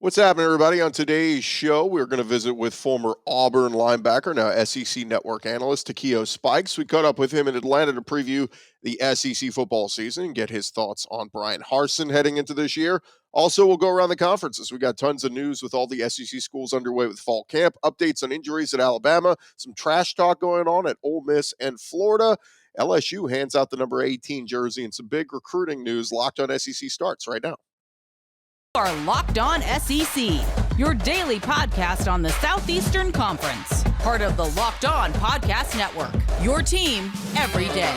What's happening, everybody? On today's show, we're going to visit with former Auburn linebacker, now SEC Network analyst, Takeo Spikes. We caught up with him in Atlanta to preview the SEC football season and get his thoughts on Bryan Harsin heading into this year. Also, we'll go around the conferences. We got tons of news with all the SEC schools underway with fall camp, updates on injuries at Alabama, some trash talk going on at Ole Miss and Florida. LSU hands out the number 18 jersey, and some big recruiting news. Locked on SEC starts right now. Are Locked On SEC, your daily podcast on the Southeastern Conference. Part of the Locked On Podcast Network, your team every day.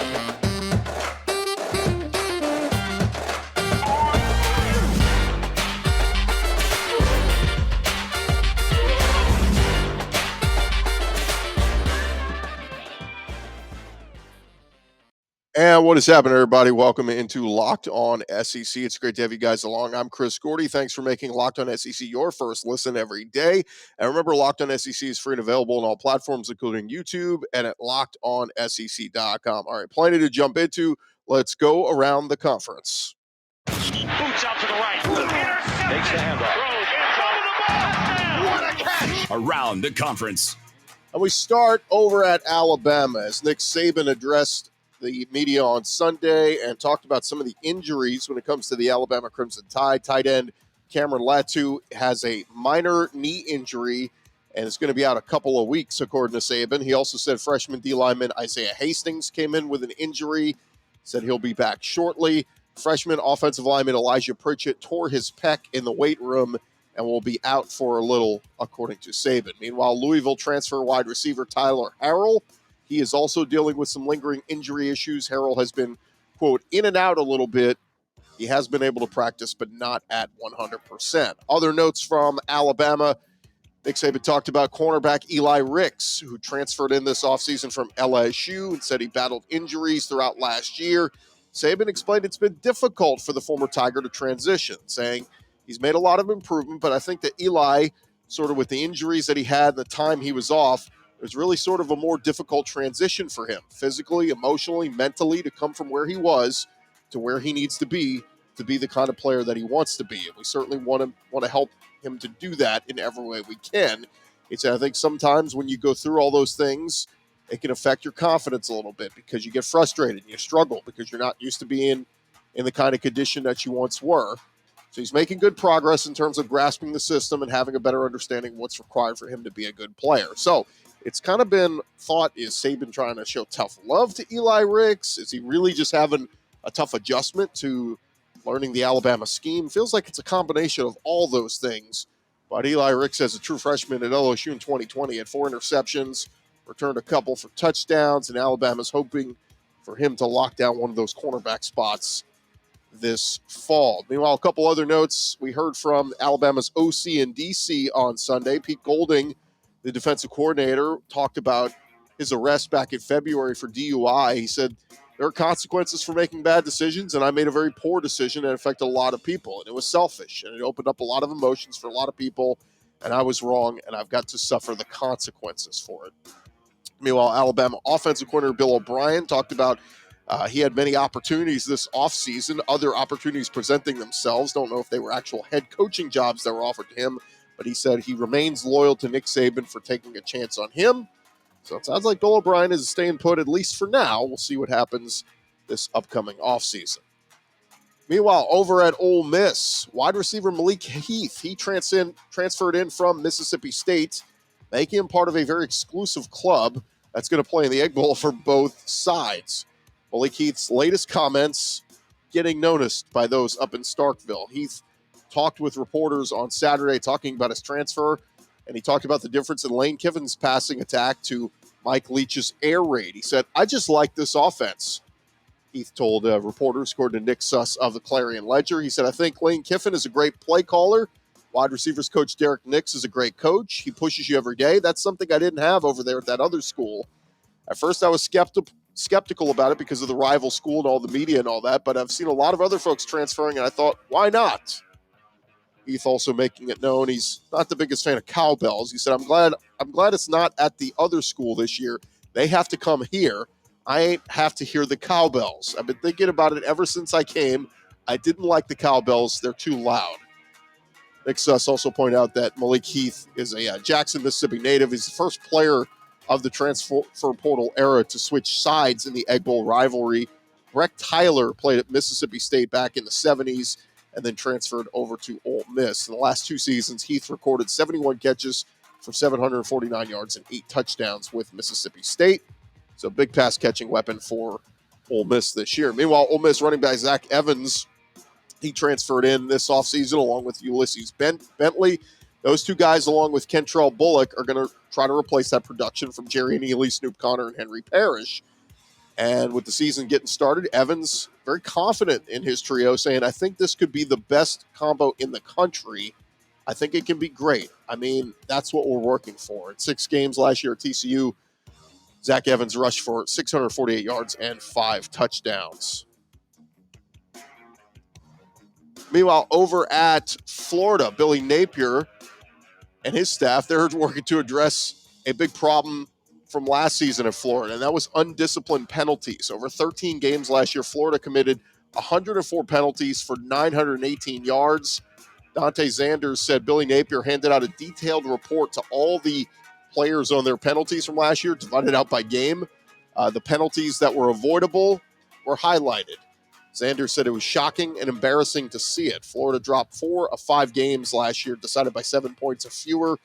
And what is happening, everybody? Welcome into Locked On SEC. It's great to have you guys along. I'm Chris Gordy. Thanks for making Locked On SEC your first listen every day. And remember, Locked On SEC is free and available on all platforms, including YouTube and at LockedOnSEC.com. All right, plenty to jump into. Let's go around the conference. Boots out to the right. Takes the handoff. What a catch! Around the conference. And we start over at Alabama as Nick Saban addressed the media on Sunday and talked about some of the injuries when it comes to the Alabama Crimson Tide. Tight end Cameron Latu has a minor knee injury and is going to be out a couple of weeks, according to Saban. He also said freshman D lineman Isaiah Hastings came in with an injury, said he'll be back shortly. Freshman offensive lineman Elijah Pritchett tore his pec in the weight room and will be out for a little, according to Saban. Meanwhile, Louisville transfer wide receiver Tyler Harrell, he is also dealing with some lingering injury issues. Harrell has been, quote, in and out a little bit. He has been able to practice, but not at 100%. Other notes from Alabama. Nick Saban talked about cornerback Eli Ricks, who transferred in this offseason from LSU and said he battled injuries throughout last year. Saban explained it's been difficult for the former Tiger to transition, saying he's made a lot of improvement, but I think that Eli, sort of with the injuries that he had the time he was off, there's really sort of a more difficult transition for him, physically, emotionally, mentally, to come from where he was to where he needs to be the kind of player that he wants to be. And we certainly want to help him to do that in every way we can. I think sometimes when you go through all those things, it can affect your confidence a little bit because you get frustrated and you struggle because you're not used to being in the kind of condition that you once were. So he's making good progress in terms of grasping the system and having a better understanding of what's required for him to be a good player. So it's kind of been thought, is Saban trying to show tough love to Eli Ricks? Is he really just having a tough adjustment to learning the Alabama scheme? Feels like it's a combination of all those things. But Eli Ricks, as a true freshman at LSU in 2020, had 4 interceptions, returned a couple for touchdowns, and Alabama's hoping for him to lock down one of those cornerback spots this fall. Meanwhile, a couple other notes. We heard from Alabama's OC and DC on Sunday. Pete Golding, the defensive coordinator, talked about his arrest back in February for DUI. He said, there are consequences for making bad decisions, and I made a very poor decision that affected a lot of people, and it was selfish, and it opened up a lot of emotions for a lot of people, and I was wrong, and I've got to suffer the consequences for it. Meanwhile, Alabama offensive coordinator Bill O'Brien talked about he had many opportunities this offseason, other opportunities presenting themselves. Don't know if they were actual head coaching jobs that were offered to him, but he said he remains loyal to Nick Saban for taking a chance on him. So it sounds like Bill O'Brien is staying put, at least for now. We'll see what happens this upcoming offseason. Meanwhile, over at Ole Miss, wide receiver Malik Heath, he transferred in from Mississippi State, making him part of a very exclusive club that's going to play in the Egg Bowl for both sides. Malik Heath's latest comments getting noticed by those up in Starkville. Heath talked with reporters on Saturday talking about his transfer, and he talked about the difference in Lane Kiffin's passing attack to Mike Leach's air raid. He said, I just like this offense. Heath told reporters, according to Nick Suss of the Clarion Ledger. He said, I think Lane Kiffin is a great play caller. Wide receivers coach Derek Nix is a great coach. He pushes you every day. That's something I didn't have over there at that other school. At first, I was skeptical about it because of the rival school and all the media and all that, but I've seen a lot of other folks transferring, and I thought, why not? Heath also making it known he's not the biggest fan of cowbells. He said, I'm glad it's not at the other school this year. They have to come here. I ain't have to hear the cowbells. I've been thinking about it ever since I came. I didn't like the cowbells. They're too loud. Nick Suss also pointed out that Malik Heath is a Jackson, Mississippi native. He's the first player of the transfer portal era to switch sides in the Egg Bowl rivalry. Breck Tyler played at Mississippi State back in the 70s and then transferred over to Ole Miss. In the last 2 seasons, Heath recorded 71 catches for 749 yards and 8 touchdowns with Mississippi State. So big pass catching weapon for Ole Miss this year. Meanwhile, Ole Miss running back Zach Evans, he transferred in this offseason along with Ulysses Bentley. Those 2 guys, along with Kentrell Bullock, are going to try to replace that production from Jerry Neely, Snoop Connor, and Henry Parrish. And with the season getting started, Evans very confident in his trio, saying, I think this could be the best combo in the country. I think it can be great. I mean, that's what we're working for. In 6 games last year at TCU, Zach Evans rushed for 648 yards and 5 touchdowns. Meanwhile, over at Florida, Billy Napier and his staff, they're working to address a big problem from last season at Florida, and that was undisciplined penalties. Over 13 games last year, Florida committed 104 penalties for 918 yards. Dante Zanders said Billy Napier handed out a detailed report to all the players on their penalties from last year, divided out by game. The penalties that were avoidable were highlighted. Zanders said it was shocking and embarrassing to see it. Florida dropped 4 of 5 games last year, decided by 7 points or fewer,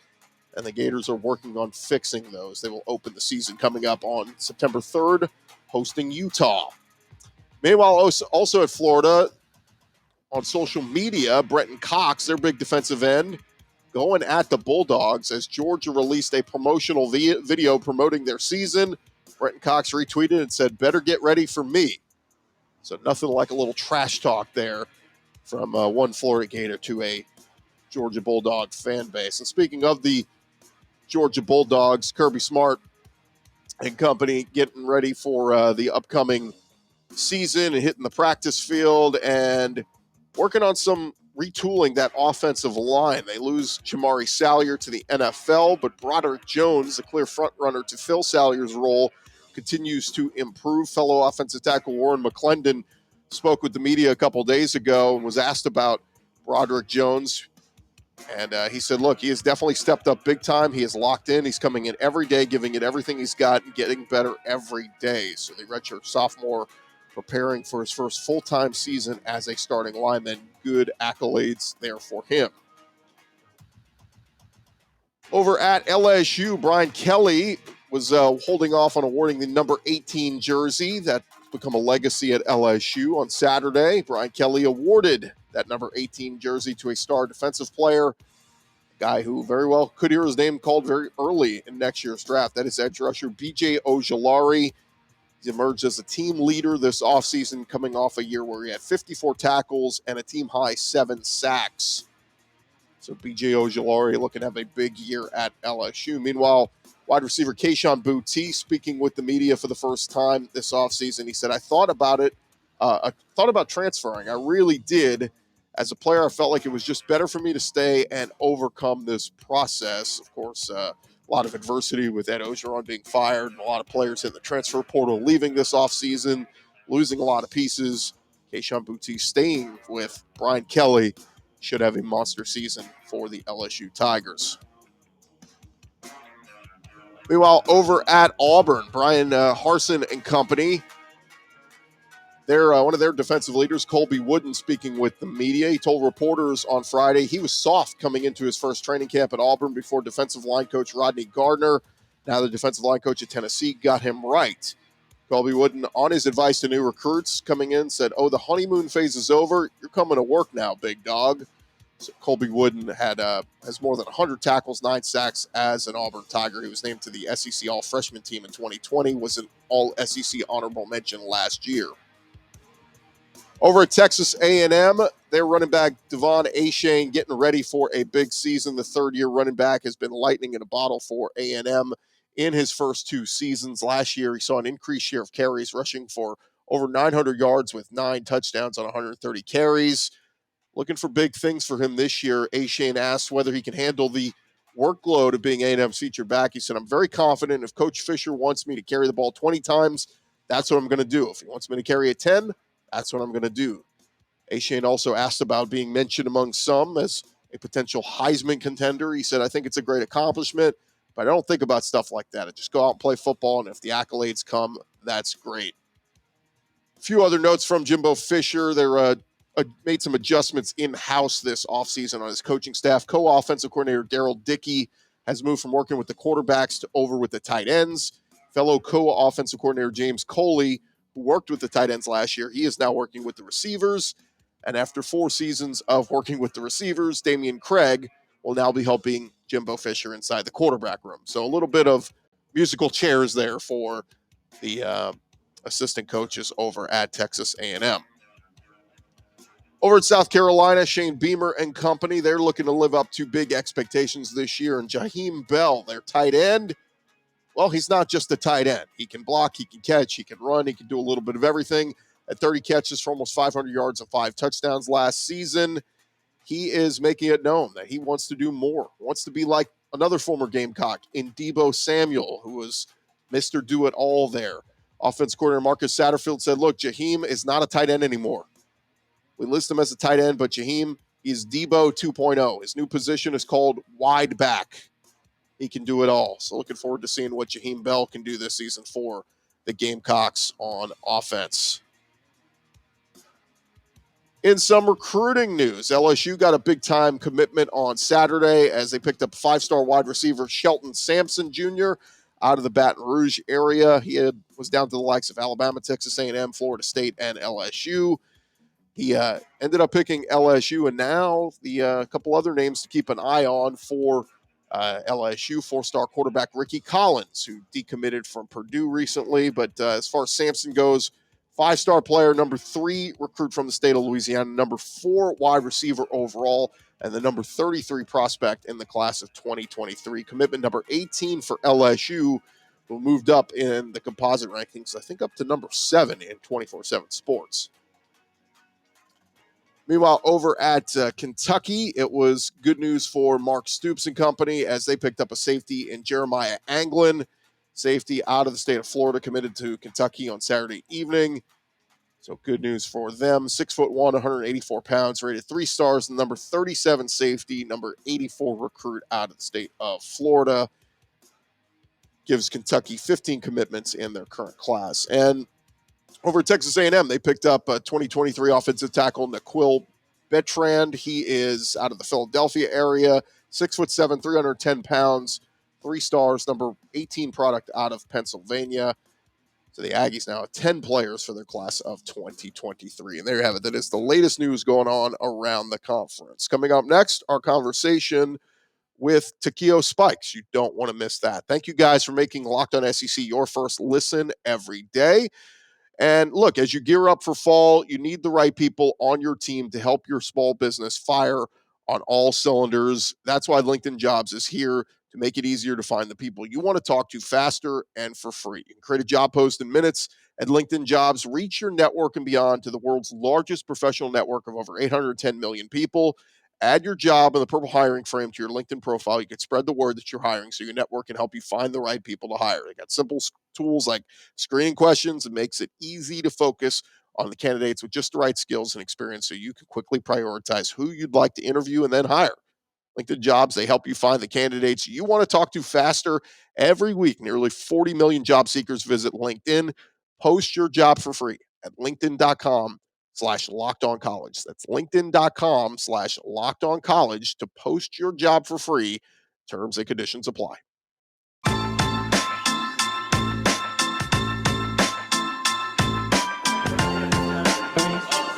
and the Gators are working on fixing those. They will open the season coming up on September 3rd, hosting Utah. Meanwhile, also at Florida, on social media, Brenton Cox, their big defensive end, going at the Bulldogs as Georgia released a promotional video promoting their season. Brenton Cox retweeted and said, better get ready for me. So nothing like a little trash talk there from one Florida Gator to a Georgia Bulldog fan base. And speaking of the Georgia Bulldogs, Kirby Smart and company getting ready for the upcoming season and hitting the practice field and working on some retooling that offensive line. They lose Jamari Salyer to the NFL, but Broderick Jones, the clear front runner to fill Salyer's role, continues to improve. Fellow offensive tackle Warren McClendon spoke with the media a couple days ago and was asked about Broderick Jones. And he said, look, he has definitely stepped up big time. He is locked in. He's coming in every day, giving it everything he's got and getting better every day. So the redshirt sophomore preparing for his first full-time season as a starting lineman. Good accolades there for him. Over at LSU, Brian Kelly was holding off on awarding the number 18 jersey that's become a legacy at LSU on Saturday. Brian Kelly awarded that number 18 jersey to a star defensive player, a guy who very well could hear his name called very early in next year's draft. That is edge rusher B.J. Ojulari. He's emerged as a team leader this offseason, coming off a year where he had 54 tackles and a team-high 7 sacks. So B.J. Ojulari looking to have a big year at LSU. Meanwhile, wide receiver Kayshon Boutte speaking with the media for the first time this offseason. He said, I thought about it. I thought about transferring. I really did. As a player, I felt like it was just better for me to stay and overcome this process. Of course, a lot of adversity with Ed Ogeron being fired and a lot of players in the transfer portal leaving this offseason, losing a lot of pieces. Kayshon Boutte staying with Brian Kelly should have a monster season for the LSU Tigers. Meanwhile, over at Auburn, Bryan Harsin and company, one of their defensive leaders, Colby Wooden, speaking with the media. He told reporters on Friday he was soft coming into his first training camp at Auburn before defensive line coach Rodney Gardner, now the defensive line coach at Tennessee, got him right. Colby Wooden, on his advice to new recruits coming in, said, the honeymoon phase is over. You're coming to work now, big dog. So Colby Wooden has more than 100 tackles, 9 sacks as an Auburn Tiger. He was named to the SEC All-Freshman team in 2020, was an All-SEC honorable mention last year. Over at Texas A&M, their running back Devon Achane getting ready for a big season. The third-year running back has been lightning in a bottle for A&M in his first 2 seasons. Last year, he saw an increased share of carries, rushing for over 900 yards with 9 touchdowns on 130 carries. Looking for big things for him this year. Achane asked whether he can handle the workload of being A&M's featured back. He said, I'm very confident. If Coach Fisher wants me to carry the ball 20 times, that's what I'm going to do. If he wants me to carry it 10, that's what I'm going to do. Achane also asked about being mentioned among some as a potential Heisman contender. He said, I think it's a great accomplishment, but I don't think about stuff like that. I just go out and play football, and if the accolades come, that's great. A few other notes from Jimbo Fisher. They're made some adjustments in-house this offseason on his coaching staff. Co-offensive coordinator Daryl Dickey has moved from working with the quarterbacks to over with the tight ends. Fellow co-offensive coordinator James Coley, who worked with the tight ends last year, he is now working with the receivers. And after 4 seasons of working with the receivers, Damian Craig will now be helping Jimbo Fisher inside the quarterback room. So a little bit of musical chairs there for the assistant coaches over at Texas A&M. Over at South Carolina, Shane Beamer and company, they're looking to live up to big expectations this year. And Jaheim Bell, their tight end, well, he's not just a tight end. He can block, he can catch, he can run, he can do a little bit of everything. At 30 catches for almost 500 yards and 5 touchdowns last season, he is making it known that he wants to do more, wants to be like another former Gamecock in Deebo Samuel, who was Mr. Do-It-All there. Offense coordinator Marcus Satterfield said, look, Jaheim is not a tight end anymore. We list him as a tight end, but Jaheim is Deebo 2.0. His new position is called wide back. He can do it all. So looking forward to seeing what Jaheim Bell can do this season for the Gamecocks on offense. In some recruiting news, LSU got a big-time commitment on Saturday as they picked up 5-star wide receiver Shelton Sampson Jr. out of the Baton Rouge area. He was down to the likes of Alabama, Texas A&M, Florida State, and LSU. He ended up picking LSU, and now the couple other names to keep an eye on for LSU, 4-star quarterback Ricky Collins, who decommitted from Purdue recently. But as far as Sampson goes, 5-star player, number 3 recruit from the state of Louisiana, number 4 wide receiver overall, and the number 33 prospect in the class of 2023. Commitment number 18 for LSU, who moved up in the composite rankings, I think up to number 7 in 24/7 Sports. Meanwhile, over at Kentucky, it was good news for Mark Stoops and company as they picked up a safety in Jeremiah Anglin, safety out of the state of Florida, committed to Kentucky on Saturday evening. So good news for them. 6'1", 184 pounds, rated 3 stars, the number 37 safety, number 84 recruit out of the state of Florida. Gives Kentucky 15 commitments in their current class. And over at Texas A&M, they picked up a 2023 offensive tackle, Naquil Betrand. He is out of the Philadelphia area, 6'7", 310 pounds, 3 stars, number 18 product out of Pennsylvania. So the Aggies now have 10 players for their class of 2023. And there you have it. That is the latest news going on around the conference. Coming up next, our conversation with Takeo Spikes. You don't want to miss that. Thank you guys for making Locked On SEC your first listen every day. And look, as you gear up for fall, you need the right people on your team to help your small business fire on all cylinders. That's why LinkedIn Jobs is here to make it easier to find the people you want to talk to faster and for free. You can create a job post in minutes at LinkedIn Jobs. Reach your network and beyond to the world's largest professional network of over 810 million people. Add your job in the purple hiring frame to your LinkedIn profile. You can spread the word that you're hiring so your network can help you find the right people to hire. They got simple tools like screening questions. It makes it easy to focus on the candidates with just the right skills and experience so you can quickly prioritize who you'd like to interview and then hire. LinkedIn Jobs, they help you find the candidates you want to talk to faster every week. Nearly 40 million job seekers visit LinkedIn. Post your job for free at linkedin.com/lockedoncollege. That's linkedin.com/lockedoncollege to post your job for free. Terms and conditions apply.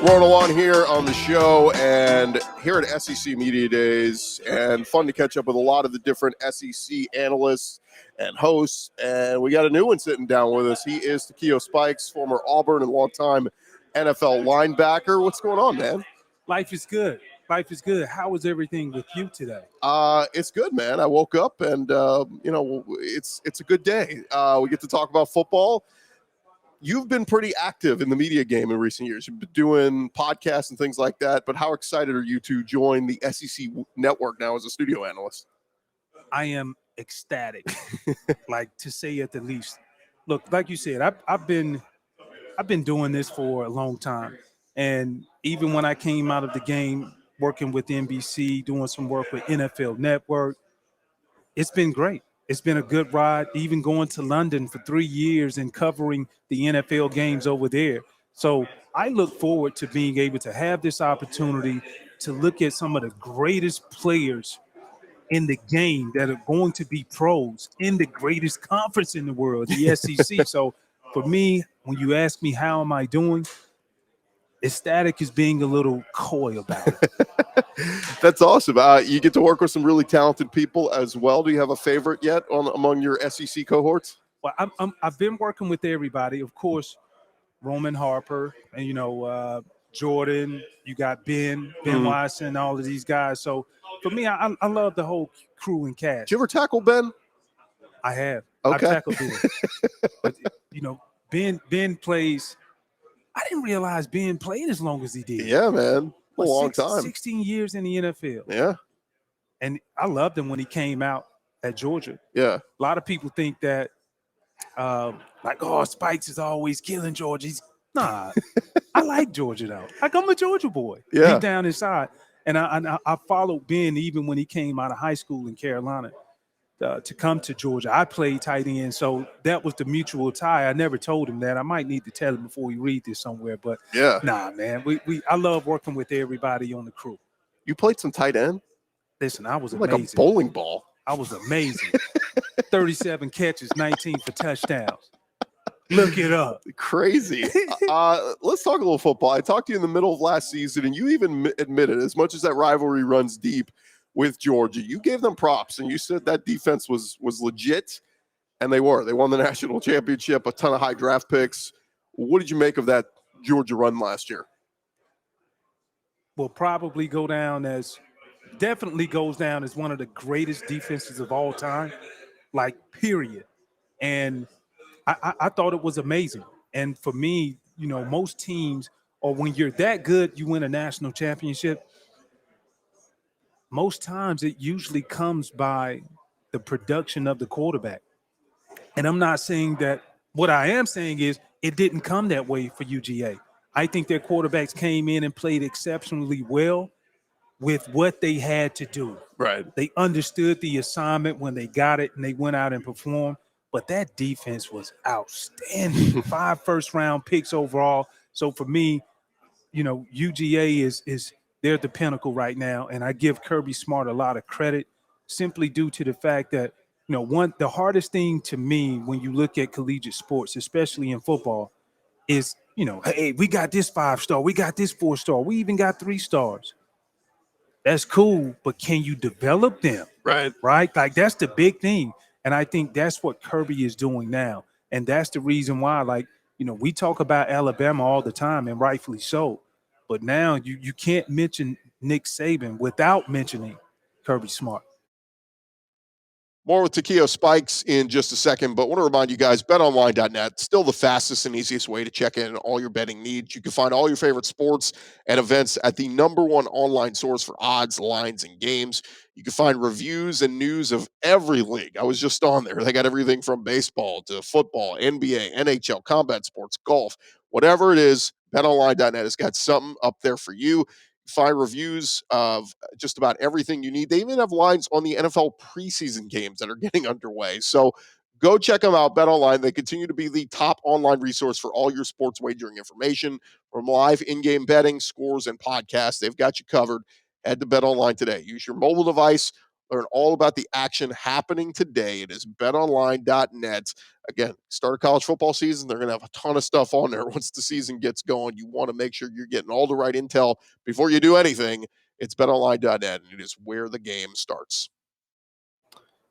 Rolling along here on the show and here at SEC Media Days, and fun to catch up with a lot of the different SEC analysts and hosts. And we got a new one sitting down with us. He is Takeo Spikes, former Auburn and longtime NFL linebacker. What's going on, man? Life is good. Life is good. How is everything with you today? It's good, man. I woke up and it's a good day. We get to talk about football. You've been pretty active in the media game in recent years. You've been doing podcasts and things like that, but how excited are you to join the SEC network now as a studio analyst? I am ecstatic, like to say at the least. Look, like you said, I've been doing this for a long time. And even when I came out of the game working with NBC, doing some work with NFL Network. It's been great. It's been a good ride, even going to London for 3 years and covering the NFL games over there. So I look forward to being able to have this opportunity to look at some of the greatest players in the game that are going to be pros in the greatest conference in the world, the SEC. So for me, when you ask me how am I doing, ecstatic is being a little coy about it. That's awesome. You get to work with some really talented people as well. Do you have a favorite yet among your SEC cohorts? Well, I've been working with everybody, of course. Roman Harper and Jordan. You got Ben Watson, all of these guys. So for me, I love the whole crew and cast. Did you ever tackle Ben? I have. Okay. I've tackled Ben. But Ben plays. I didn't realize Ben played as long as he did. Yeah, man. A long time. 16 years in the NFL. Yeah. And I loved him when he came out at Georgia. Yeah. A lot of people think that Spikes is always killing Georgia. Nah. I like Georgia though. I'm a Georgia boy. Yeah. Deep down inside. And I followed Ben even when he came out of high school in Carolina to come to Georgia. I played tight end, so that was the mutual tie. I never told him that. I might need to tell him before we read this somewhere, but yeah. Nah, man. I love working with everybody on the crew. You played some tight end? Listen, I was like amazing. A bowling ball. I was amazing. 37 catches, 19 for touchdowns. Look it up. Crazy. Let's talk a little football. I talked to you in the middle of last season, and you even admitted, as much as that rivalry runs deep with Georgia, you gave them props, and you said that defense was legit, and they were. They won the national championship, a ton of high draft picks. What did you make of that Georgia run last year? Will probably definitely goes down as one of the greatest defenses of all time, like period. And I thought it was amazing. And for me, most teams, or when you're that good, you win a national championship. Most times it usually comes by the production of the quarterback. And I'm not saying that. What I am saying is it didn't come that way for UGA. I think their quarterbacks came in and played exceptionally well with what they had to do. Right. They understood the assignment when they got it and they went out and performed. But that defense was outstanding. 5 first-round picks overall. So for me, UGA is they're at the pinnacle right now, and I give Kirby Smart a lot of credit simply due to the fact that the hardest thing to me when you look at collegiate sports, especially in football, is hey, we got this 5-star, we got this 4-star, we even got 3 stars. That's cool, but can you develop them? Right. Like that's the big thing. And I think that's what Kirby is doing now. And that's the reason why, we talk about Alabama all the time, and rightfully so. But now you can't mention Nick Saban without mentioning Kirby Smart. More with Takeo Spikes in just a second, but I want to remind you guys, betonline.net, still the fastest and easiest way to check in all your betting needs. You can find all your favorite sports and events at the #1 online source for odds, lines, and games. You can find reviews and news of every league. I was just on there. They got everything from baseball to football, NBA, NHL, combat sports, golf, whatever it is, betonline.net has got something up there for you. Find reviews of just about everything you need. They even have lines on the NFL preseason games that are getting underway. So go check them out. BetOnline. They continue to be the top online resource for all your sports wagering information, from live in-game betting, scores, and podcasts. They've got you covered. Head to BetOnline today. Use your mobile device. Learn all about the action happening today. It is betonline.net. Again, start a college football season. They're going to have a ton of stuff on there once the season gets going. You want to make sure you're getting all the right intel before you do anything. It's betonline.net, and it is where the game starts.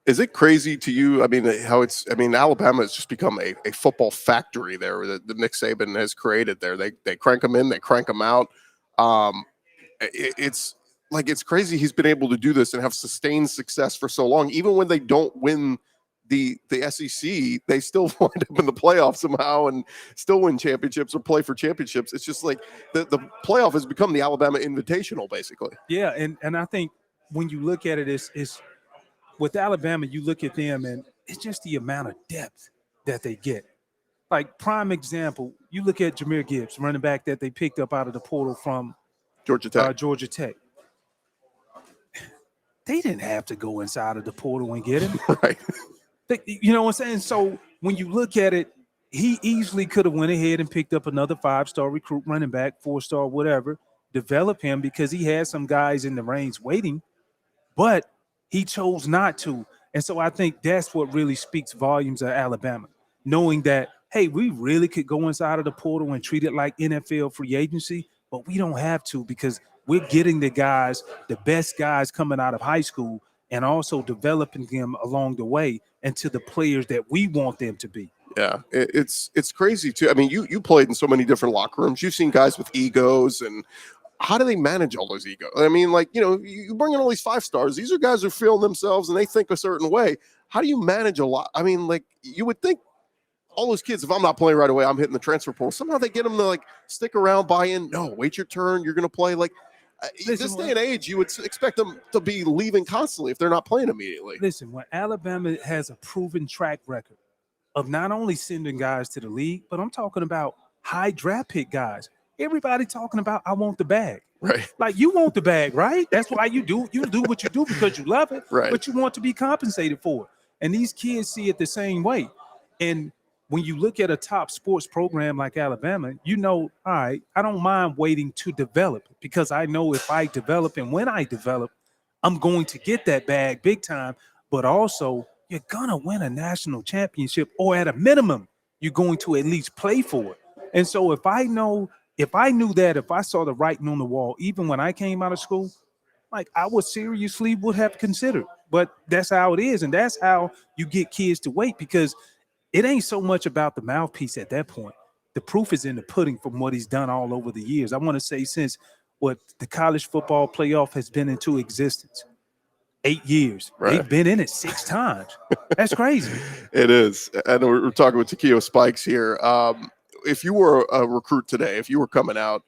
Is it crazy to you? Alabama has just become a football factory there that Nick Saban has created there. They crank them in, they crank them out. It's crazy he's been able to do this and have sustained success for so long. Even when they don't win the SEC, they still wind up in the playoffs somehow and still win championships or play for championships. It's just like the playoff has become the Alabama Invitational, basically. Yeah, and I think when you look at it, is with Alabama, you look at them and it's just the amount of depth that they get. Like prime example, you look at Jahmyr Gibbs, running back that they picked up out of the portal from Georgia Tech. Georgia Tech. they didn't have to go inside of the portal and get him. Right. You know what I'm saying? So when you look at it, he easily could have went ahead and picked up another 5-star recruit running back, 4-star, whatever, develop him because he had some guys in the range waiting, but he chose not to. And so I think that's what really speaks volumes of Alabama, knowing that, hey, we really could go inside of the portal and treat it like NFL free agency, but we don't have to because we're getting the guys, the best guys coming out of high school, and also developing them along the way into the players that we want them to be. Yeah, it's crazy too. I mean, you played in so many different locker rooms. You've seen guys with egos, and how do they manage all those egos? I mean, like, you bring in all these 5-stars. These are guys who feel themselves and they think a certain way. How do you manage a lot? I mean, like, you would think all those kids, if I'm not playing right away, I'm hitting the transfer portal. Somehow they get them to like stick around, buy in. No, wait your turn. You're going to play. Like this day and age, you would expect them to be leaving constantly if they're not playing immediately. Listen, when Alabama has a proven track record of not only sending guys to the league, but I'm talking about high draft pick guys. Everybody talking about, I want the bag. Right. Like, you want the bag, right? That's why you do what you do because you love it, right. But you want to be compensated for it. And these kids see it the same way. And when you look at a top sports program like Alabama, all right, I don't mind waiting to develop because I know if I develop and when I develop, I'm going to get that bag big time, but also you're going to win a national championship, or at a minimum, you're going to at least play for it. And so if I knew that, if I saw the writing on the wall, even when I came out of school, like I would have considered, but that's how it is. And that's how you get kids to wait, because it ain't so much about the mouthpiece at that point. The proof is in the pudding from what he's done all over the years. I want to say since what the college football playoff has been into existence, 8 years. Right. They've been in it 6 times. That's crazy. It is. And we're talking with Takeo Spikes here. If you were a recruit today, if you were coming out,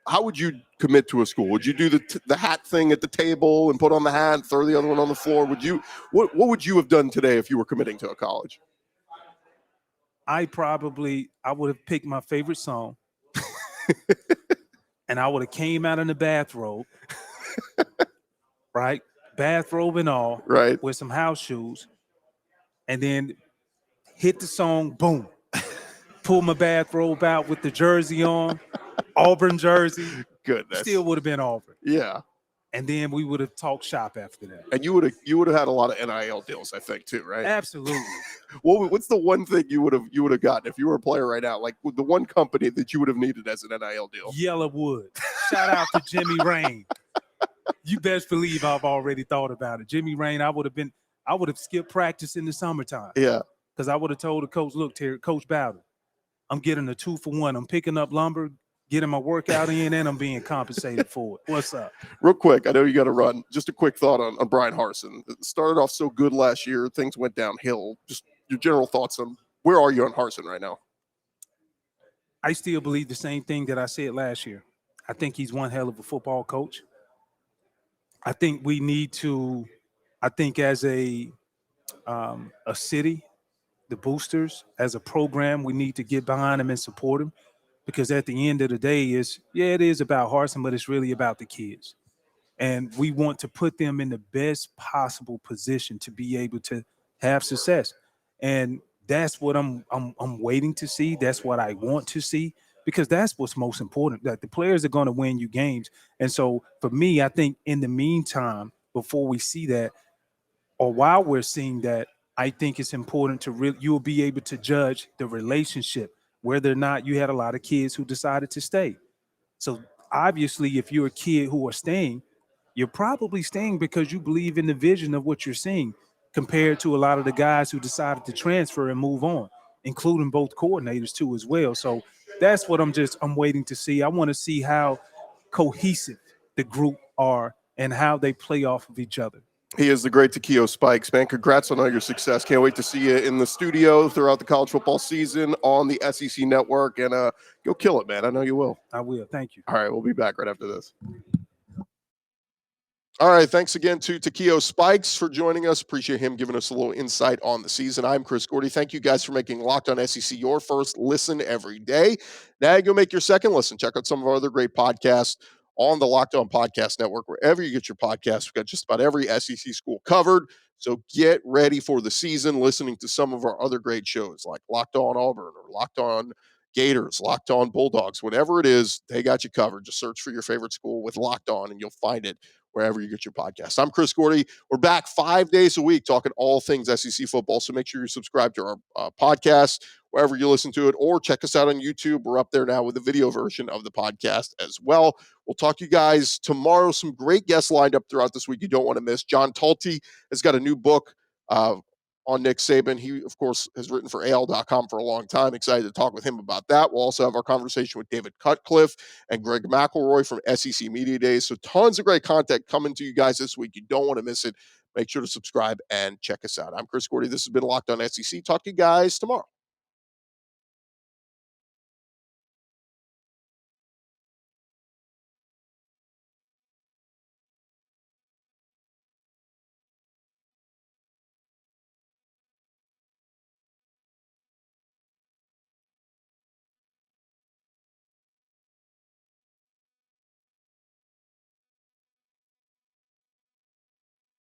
how would you commit to a school? Would you do the hat thing at the table and put on the hat and throw the other one on the floor? What would you have done today if you were committing to a college? I would have picked my favorite song and I would have came out in the bathrobe, right? Bathrobe and all, right, with some house shoes, and then hit the song, boom, pull my bathrobe out with the jersey on, Auburn jersey. Goodness. Still would have been Auburn. Yeah. And then we would have talked shop after that. And you would have had a lot of NIL deals, I think, too, right? Absolutely. What's the one thing you would have gotten if you were a player right now? Like the one company that you would have needed as an NIL deal? Yellowwood. Shout out to Jimmy Rain. You best believe I've already thought about it. Jimmy Rain, I would have skipped practice in the summertime. Yeah. Because I would have told the coach, look, Terry, Coach Bowden, I'm getting a 2-for-1. I'm picking up lumber, getting my workout in, and I'm being compensated for it. What's up? Real quick, I know you got to run. Just a quick thought on Bryan Harsin. It started off so good last year. Things went downhill. Just your general thoughts on where are you on Harsin right now? I still believe the same thing that I said last year. I think he's one hell of a football coach. I think we need to, as a city, the boosters, as a program, we need to get behind him and support him, because at the end of the day, it is about Harsin, but it's really about the kids. And we want to put them in the best possible position to be able to have success. And that's what I'm waiting to see. That's what I want to see, because that's what's most important, that the players are going to win you games. And so for me, I think in the meantime, before we see that, or while we're seeing that, I think it's important to you'll be able to judge the relationship, whether or not you had a lot of kids who decided to stay. So obviously, if you're a kid who are staying, you're probably staying because you believe in the vision of what you're seeing, compared to a lot of the guys who decided to transfer and move on, including both coordinators too as well. So that's what I'm waiting to see. I want to see how cohesive the group are and how they play off of each other. He is the great Takeo Spikes, man. Congrats on all your success. Can't wait to see you in the studio throughout the college football season on the SEC network, and go kill it, man. I know you will. I will. Thank you. All right, we'll be back right after this. All right, thanks again to Takeo Spikes for joining us. Appreciate him giving us a little insight on the season. I'm Chris Gordy. Thank you guys for making Locked On SEC your first listen every day. Now you'll make your second listen. Check out some of our other great podcasts on the Locked On Podcast Network, wherever you get your podcasts. We've got just about every SEC school covered. So get ready for the season listening to some of our other great shows like Locked On Auburn or Locked On Gators, Locked On Bulldogs, whatever it is, they got you covered. Just search for your favorite school with Locked On and you'll find it wherever you get your podcast. I'm Chris Gordy. We're back 5 days a week talking all things SEC football. So make sure you subscribe to our podcast wherever you listen to it, or check us out on YouTube. We're up there now with the video version of the podcast as well. We'll talk to you guys tomorrow. Some great guests lined up throughout this week you don't want to miss. John Talty has got a new book on Nick Saban. He, of course, has written for AL.com for a long time. Excited to talk with him about that. We'll also have our conversation with David Cutcliffe and Greg McElroy from SEC Media Days. So tons of great content coming to you guys this week. You don't want to miss it. Make sure to subscribe and check us out. I'm Chris Gordy. This has been Locked On SEC. Talk to you guys tomorrow.